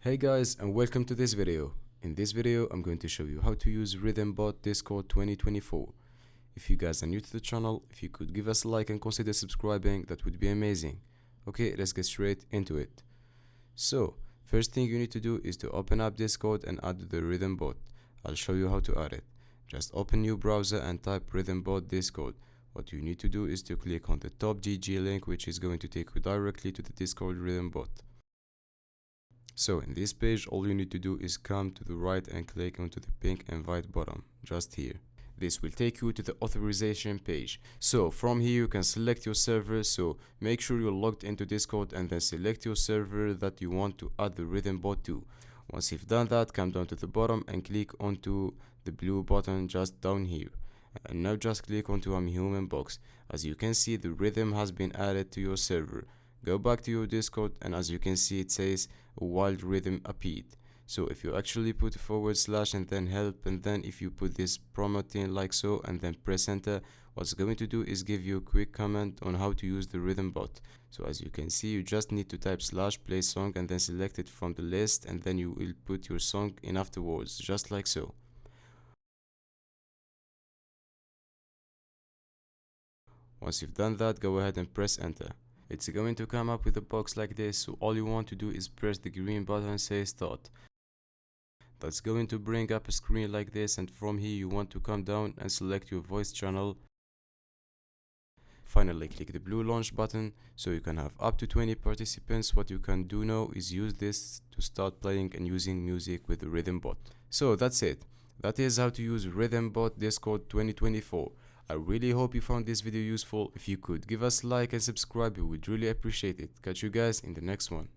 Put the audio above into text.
Hey guys, and welcome to this video. In this video I'm going to show you how to use Rythm bot Discord 2024. If you guys are new to the channel, if you could give us a like and consider subscribing, that would be amazing. Okay, let's get straight into it. So first thing you need to do is to open up Discord and add the Rythm bot. I'll show you how to add it. Just open new browser and type Rythm bot Discord. What you need to do is to click on the top GG link, which is going to take you directly to the Discord Rythm bot. So in this page, all you need to do is come to the right and click onto the pink invite button, just here. This will take you to the authorization page. So from here you can select your server, so make sure you're logged into Discord and then select your server that you want to add the Rythm bot to. Once you've done that, come down to the bottom and click onto the blue button just down here. And now just click onto I'm Human box. As you can see, the Rythm has been added to your server. Go back to your Discord and as you can see it says a wild Rythm appeared. So if you actually put / and then help, and then if you put this promoting like so and then press enter, what's going to do is give you a quick comment on how to use the Rythm bot. So as you can see, you just need to type / play song and then select it from the list, and then you will put your song in afterwards, just like so. Once you've done that, go ahead and press enter. It's going to come up with a box like this, so all you want to do is press the green button and say start. That's going to bring up a screen like this, and from here you want to come down and select your voice channel. Finally click the blue launch button so you can have up to 20 participants. What you can do now is use this to start playing and using music with the Rythm bot. So that's it. That is how to use Rythm bot Discord 2024. I really hope you found this video useful. If you could give us a like and subscribe, we would really appreciate it. Catch you guys in the next one.